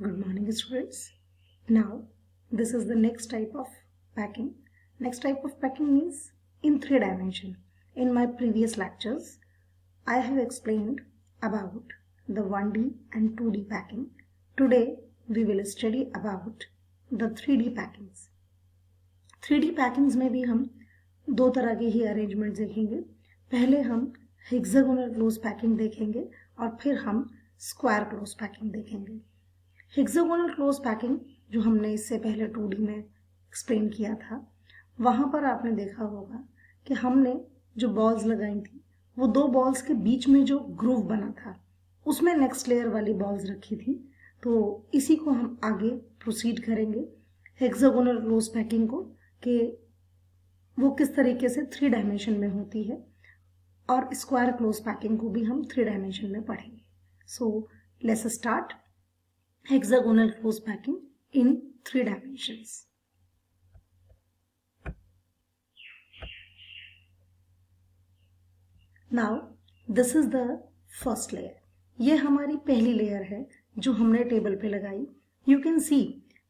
Good morning, students. Now, this is the next type of packing. Next type of packing means in 3 dimension. In my previous lectures, I have explained about the 1D and 2D packing. Today, we will study about the 3D packings. 3D packings में भी हम दो तरह के ही arrangement देखेंगे. पहले हम hexagonal close packing देखेंगे और फिर हम स्क्वायर क्लोज पैकिंग देखेंगे. हेक्सागोनल क्लोज पैकिंग जो हमने इससे पहले 2D में एक्सप्लेन किया था, वहाँ पर आपने देखा होगा कि हमने जो बॉल्स लगाई थी वो दो बॉल्स के बीच में जो ग्रूव बना था उसमें नेक्स्ट लेयर वाली बॉल्स रखी थी. तो इसी को हम आगे प्रोसीड करेंगे हेक्सागोनल क्लोज पैकिंग को कि वो किस तरीके से 3 डायमेंशन में होती है, और स्क्वायर क्लोज पैकिंग को भी हम 3 डायमेंशन में पढ़ेंगे. So let's start hexagonal close packing in 3 dimensions. Now this is the first layer. ये हमारी पहली लेयर है जो हमने टेबल पे लगाई. You can see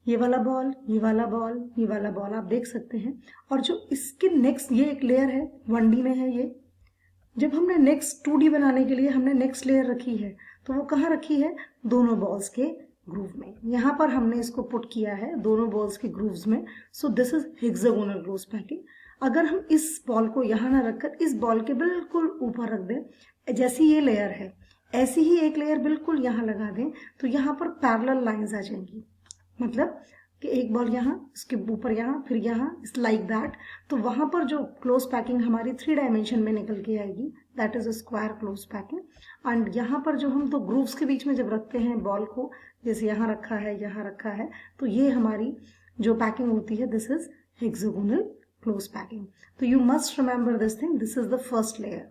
ये वाला बॉल, ये वाला बॉल, ये वाला बॉल आप देख सकते हैं. और जो इसके नेक्स्ट ये एक लेयर है 1D में है. ये जब हमने नेक्स्ट 2D बनाने के लिए हमने नेक्स्ट लेयर रखी है तो वो कहाँ रखी है? दोनों बॉल्स के ग्रूव में. यहाँ पर हमने इसको पुट किया है दोनों बॉल्स के ग्रूव्स में. So this is hexagonal close packing. अगर हम इस बॉल को यहाँ ना रखकर इस बॉल के बिल्कुल ऊपर रख दें, जैसी ये लेयर है ऐसी ही एक लेयर बिल्कुल यहाँ लगा दें, तो यहाँ पर पैरेलल लाइंस आ जाएंगी. मतलब कि एक बॉल यहाँ, इसके ऊपर यहाँ, फिर यहाँ, इट्स लाइक दैट. तो वहाँ पर जो क्लोज पैकिंग हमारी 3 डायमेंशन में निकल के आएगी, that is a square close packing. And यहाँ पर जो हम दो ग्रूव्स के बीच में जब रखते हैं बॉल को, जैसे यहाँ रखा है, यहाँ रखा है, तो ये हमारी जो पैकिंग होती है this is hexagonal close packing. तो you must remember this thing. This is the first layer.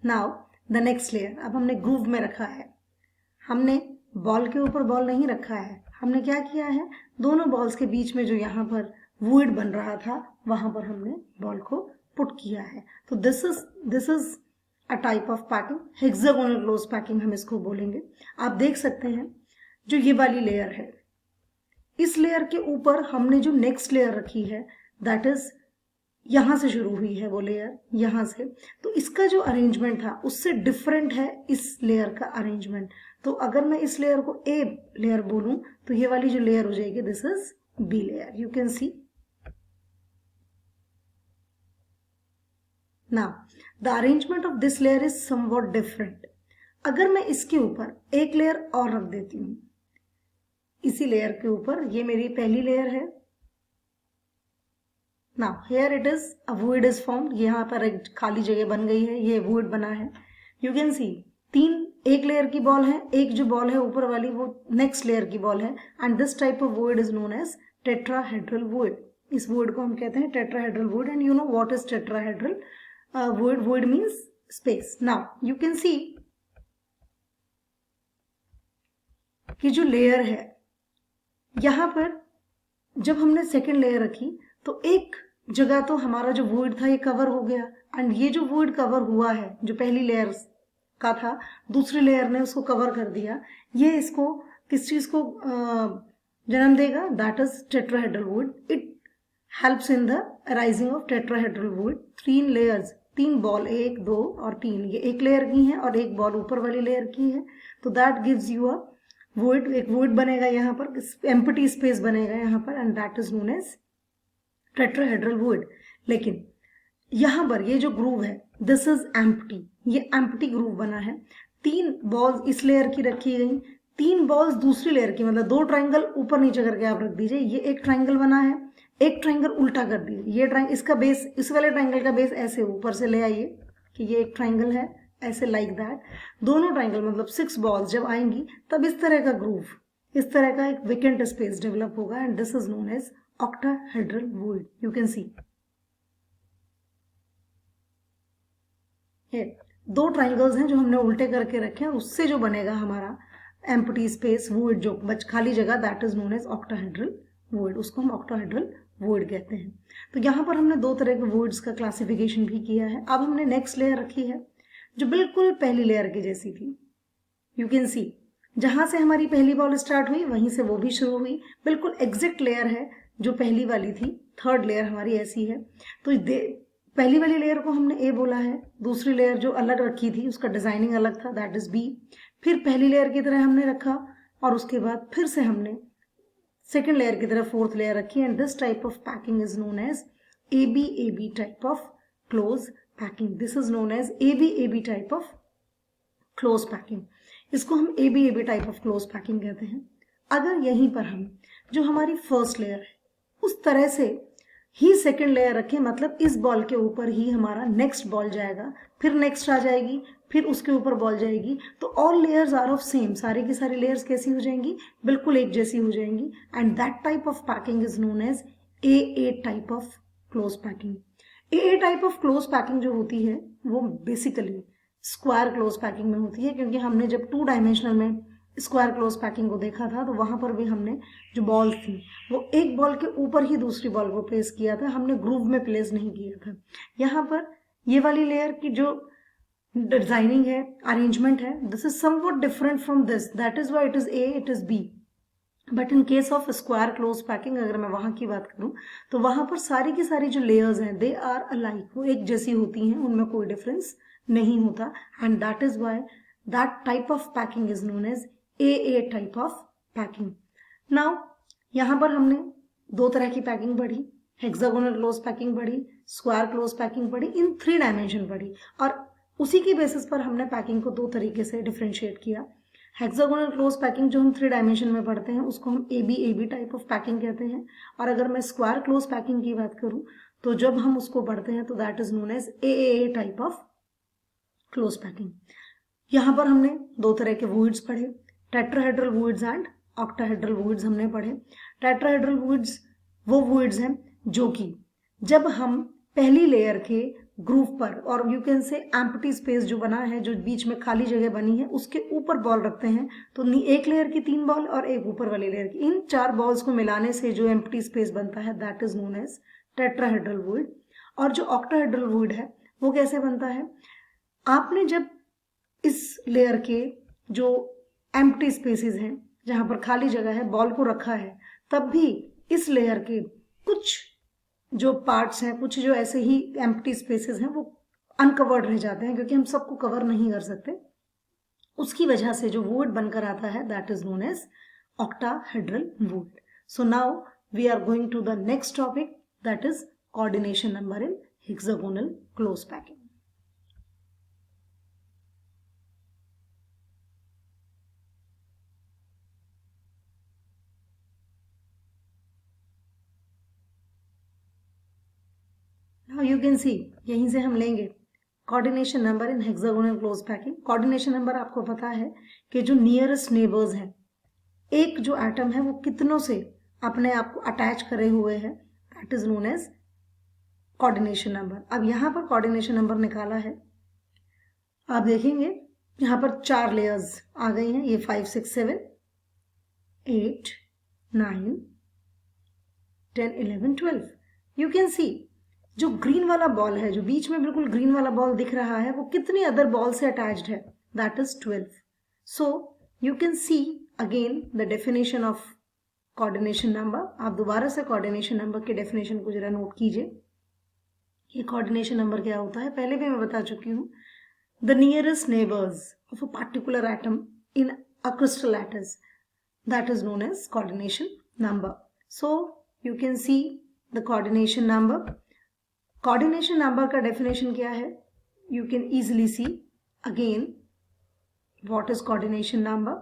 Now the next layer. अब हमने ग्रूव में रखा है, हमने बॉल के ऊपर बॉल नहीं रखा है. हमने क्या किया है, दोनों बॉल्स के बीच में जो यहाँ पर वुड बन रहा था वहां पर हमने बॉल को पुट किया है. तो this is a type of packing. Hexagonal close packing हम इसको बोलेंगे. आप देख सकते हैं जो ये वाली लेयर है, इस लेयर के ऊपर हमने जो नेक्स्ट लेयर रखी है दैट इज यहां से शुरू हुई है वो लेयर, यहां से. तो इसका जो अरेंजमेंट था उससे डिफरेंट है इस लेयर का अरेंजमेंट. तो अगर मैं इस लेयर को ए लेयर बोलूं तो ये वाली जो लेयर हो जाएगी this is B layer. You can see. Now the arrangement of this layer is somewhat different. अगर मैं इसके ऊपर एक लेयर और रख देती हूं, इसी लेयर के ऊपर, ये मेरी पहली लेयर है. Now here it is a would is formed. यहाँ पर एक खाली जगह बन गई है, ये वुड बना है. यू कैन सी एक लेयर की बॉल है, एक जो बॉल है ऊपर वाली वो नेक्स्ट लेयर की बॉल है. And this type of void is known as tetrahedral void. इस वुड को हम कहते हैं tetrahedral void. And you know what is tetrahedral void? Void means space. Now you can see कि जो लेयर है यहां पर जब हमने सेकेंड लेयर रखी तो एक जगह तो हमारा जो वुड था ये कवर हो गया. एंड ये जो वुड कवर हुआ है जो पहली लेयर का था, दूसरी लेयर ने उसको कवर कर दिया. ये इसको किस चीज को जन्म देगा? That is tetrahedral would. It helps in the arising of tetrahedral would. 3 layers, 3 ball, 1, 2 और 3, ये एक लेयर की है और एक बॉल ऊपर वाली लेयर की है. तो that gives you a void. एक वुड बनेगा यहाँ पर, एम्प्टी स्पेस बनेगा यहाँ पर, and that is known as tetrahedral void. लेकिन यहां पर ये जो ग्रूव है दिस इज एम्प्टी. ये एम्प्टी ग्रूव बना है. 3 बॉल्स इस लेयर की रखी गई, 3 बॉल्स दूसरी लेयर की, मतलब 2 ट्राइंगल ऊपर नीचे करके आप रख दीजिए. ये एक ट्राइंगल बना है, एक ट्राइंगल उल्टा कर दीजिए. ये ट्राइंगल, इसका बेस, इस वाले ट्राइंगल का बेस ऐसे ऊपर से ले आइए कि ये एक ट्राइंगल है, ऐसे लाइक दैट. दोनों ट्राइंगल मतलब 6 बॉल्स जब आएंगी तब इस तरह का ग्रूव, इस तरह का एक वेकेंट स्पेस डेवलप होगा. And this is known as octahedral void. You can see 2 triangles हैं जो हमने उल्टे करके रखे हैं, उससे जो बनेगा हमारा एम्प्टी स्पेस वुड, जो खाली जगह, that is known as octahedral void. उसको हम ऑक्टाहेड्रल वुड कहते हैं. तो यहाँ पर हमने 2 तरह के वुड्स का क्लासिफिकेशन भी किया है. अब हमने नेक्स्ट लेयर रखी है जो बिल्कुल पहली लेयर की जैसी थी. यू कैन सी जहां से हमारी पहली बॉल स्टार्ट हुई वहीं से वो भी शुरू हुई, बिल्कुल एग्जिट लेयर है जो पहली वाली थी, थर्ड लेयर हमारी ऐसी है। तो पहली वाली लेयर को हमने ए बोला है, दूसरी लेयर जो अलग रखी थी उसका डिजाइनिंग अलग था, दैट इज बी। फिर पहली लेयर की तरह हमने रखा और उसके बाद फिर से हमने सेकेंड लेयर की तरह फोर्थ लेयर रखी, and this type of packing is known as AB type of close packing. This is known as AB type of close packing. इसको हम AB type of close packing कहते हैं। अगर यहीं पर हम जो हमारी फर्स्ट लेयर है उस तरह से ही सेकेंड लेयर रखें, मतलब इस बॉल के ऊपर ही हमारा नेक्स्ट बॉल जाएगा, फिर नेक्स्ट आ जाएगी, फिर उसके ऊपर बॉल जाएगी, तो all layers are of same, सारी की सारी लेयर्स कैसी हो जाएंगी, बिल्कुल एक जैसी हो जाएंगी, and that type of packing is known as AA type of close packing. AA type of close packing जो होती है वो बेसिकली स्क्वायर क्लोज पैकिंग में होती है, क्योंकि हमने जब 2 डायमेंशनल में स्क्वायर क्लोज पैकिंग को देखा था तो वहां पर भी हमने जो बॉल्स थी वो एक बॉल के ऊपर ही दूसरी बॉल को प्लेस किया था, हमने ग्रूव में प्लेस नहीं किया था। यहाँ पर ये वाली लेयर की जो डिजाइनिंग है, अरेंजमेंट है, this is somewhat different from this, that is why it is A, it is B। But in case of square close packing अगर मैं वहां की बात करूं तो वहां पर सारी की सारी जो लेयर्स हैं दे आर अलाइक, वो एक जैसी होती हैं, उनमें कोई डिफरेंस नहीं होता, and that is why that type of packing is known as AA type of packing. Now यहां पर हमने 2 तरह की पैकिंग पढ़ी, हेक्सागोनल क्लोज पैकिंग पढ़ी, स्क्वायर क्लोज पैकिंग पढ़ी, इन 3 डायमेंशन पढ़ी, और उसी की बेसिस पर हमने पैकिंग को 2 तरीके से डिफ्रेंशिएट किया। हेक्सागोनल क्लोज पैकिंग जो हम 3 डायमेंशन में पढ़ते हैं उसको हम AB टाइप ऑफ पैकिंग कहते हैं, और अगर मैं स्क्वायर क्लोज पैकिंग की बात करूं तो जब हम उसको पढ़ते हैं तो that is known as AAA type of close packing. यहां पर हमने 2 तरह के वुइड्स पढ़े, tetrahedral voids and octahedral voids हमने पढ़े। टेट्राहेड्रल वुइड्स वो वुइड्स हैं जो कि जब हम पहली लेयर के ग्रूव पर, और यू कैन से एम्प्टी स्पेस जो बना है, जो बीच में खाली जगह बनी है, उसके ऊपर बॉल रखते हैं, तो एक लेयर की 3 बॉल और एक ऊपर वाली लेयर की, इन 4 बॉल्स को मिलाने से जो एम्प्टी स्पेस बनता है that is known as tetrahedral void. और जो ऑक्टाहेड्रल वुइड है वो कैसे बनता है, आपने जब इस लेयर के जो एम्प्टी स्पेसेस हैं, जहां पर खाली जगह है, बॉल को रखा है, तब भी इस लेयर के कुछ जो पार्ट्स हैं, कुछ जो ऐसे ही एम्प्टी स्पेसेस हैं वो अनकवर्ड रह जाते हैं, क्योंकि हम सबको कवर नहीं कर सकते। उसकी वजह से जो वुड बनकर आता है that is known as octahedral void. So now we are going to the next topic, that is coordination number in hexagonal close packing. Now you can see, यहीं से हम लेंगे coordination number in hexagonal close packing. Coordination number आपको पता है कि जो nearest neighbours हैं, एक जो एटम है वो कितनों से अपने आप को अटैच करे हुए है, that is known as coordination number. अब यहां पर कोऑर्डिनेशन नंबर निकाला है, आप देखेंगे यहां पर 4 लेयर्स आ गई हैं, ये 5 6 7 8 9 10 11 12। यू कैन सी जो ग्रीन वाला बॉल है, जो बीच में बिल्कुल ग्रीन वाला बॉल दिख रहा है, वो कितनी अदर बॉल से अटैच्ड है, that is 12। So you can see again the definition of coordination number. आप दोबारा से कोऑर्डिनेशन नंबर के डेफिनेशन को जरा नोट कीजिए। ये कोऑर्डिनेशन नंबर क्या होता है, पहले भी मैं बता चुकी हूँ। The nearest neighbours of a particular atom in a crystal lattice, that is known as coordination number. So you can see the coordination number. Coordination number का डेफिनेशन क्या है, you can easily see again what is coordination number.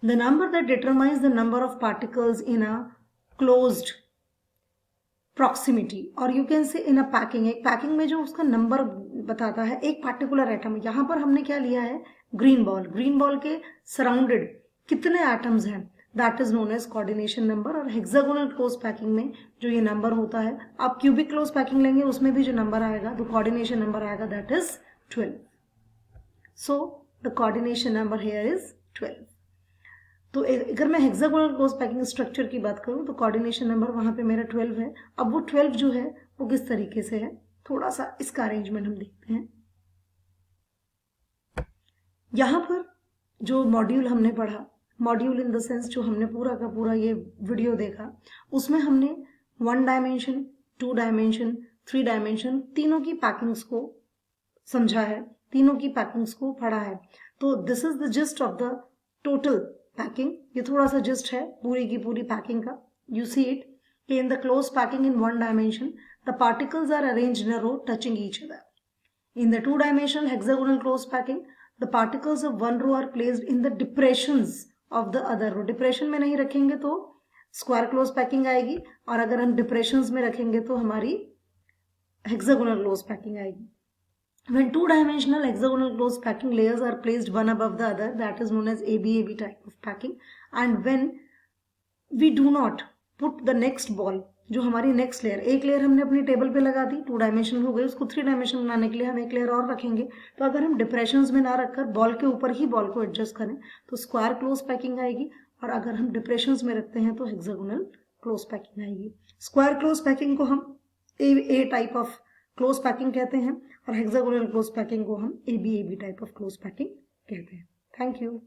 The number that determines the number of particles in a closed proximity, और you can say in a packing, एक packing में जो उसका number बताता है एक पार्टिकुलर एटम। यहां पर हमने क्या लिया है, ग्रीन बॉल, ग्रीन बॉल के सराउंडेड कितने एटम्स हैं, that is known as coordination number. और हेक्सागोनल क्लोज पैकिंग में जो ये नंबर होता है, आप क्यूबिक क्लोज पैकिंग लेंगे उसमें भी जो नंबर आएगा, तो कोऑर्डिनेशन नंबर आएगा that is 12। So the coordination number here is 12। तो अगर मैं हेक्सागोनल क्लोज पैकिंग स्ट्रक्चर की बात करूं तो कोऑर्डिनेशन नंबर वहां पे मेरा 12 है। अब वो 12 जो है वो किस तरीके से है, थोड़ा सा इसका अरेंजमेंट हम देखते हैं। यहां पर जो मॉड्यूल हमने पढ़ा, मॉड्यूल इन द सेंस जो हमने पूरा का पूरा ये वीडियो देखा, उसमें हमने 1 डायमेंशन, 2 डायमेंशन, 3 डायमेंशन तीनों की पैकिंग्स को समझा है, तीनों की पैकिंग्स को पढ़ा है। तो this is the gist of the total packing. ये थोड़ा सा जिस्ट है पूरी की पूरी पैकिंग का। You see it in the close packing in 1 dimension the particles are arranged in a row touching each other. In the 2-dimensional hexagonal closed packing, the particles of one row are placed in the depressions of the other row. Depression में नहीं रखेंगे तो square closed packing आएगी, और अगर हम depressions में रखेंगे तो हमारी hexagonal closed packing आएगी. When 2-dimensional hexagonal closed packing layers are placed one above the other, that is known as ABAB type of packing. And when we do not put the next ball, जो हमारी next layer, एक layer हमने अपनी table पे लगा दी, 2 dimension हो गई, उसको 3 डायमेंशन बनाने के लिए हम एक लेयर और रखेंगे। तो अगर हम डिप्रेशंस में ना रखकर बॉल के ऊपर ही बॉल को एडजस्ट करें तो स्क्वायर क्लोज पैकिंग आएगी, और अगर हम डिप्रेशंस में रखते हैं तो हेक्सागोनल क्लोज पैकिंग आएगी। स्क्वायर क्लोज पैकिंग को हम ए टाइप ऑफ क्लोज पैकिंग कहते हैं, और हेक्सागोनल क्लोज पैकिंग को हम ABAB type of close packing कहते हैं। Thank you.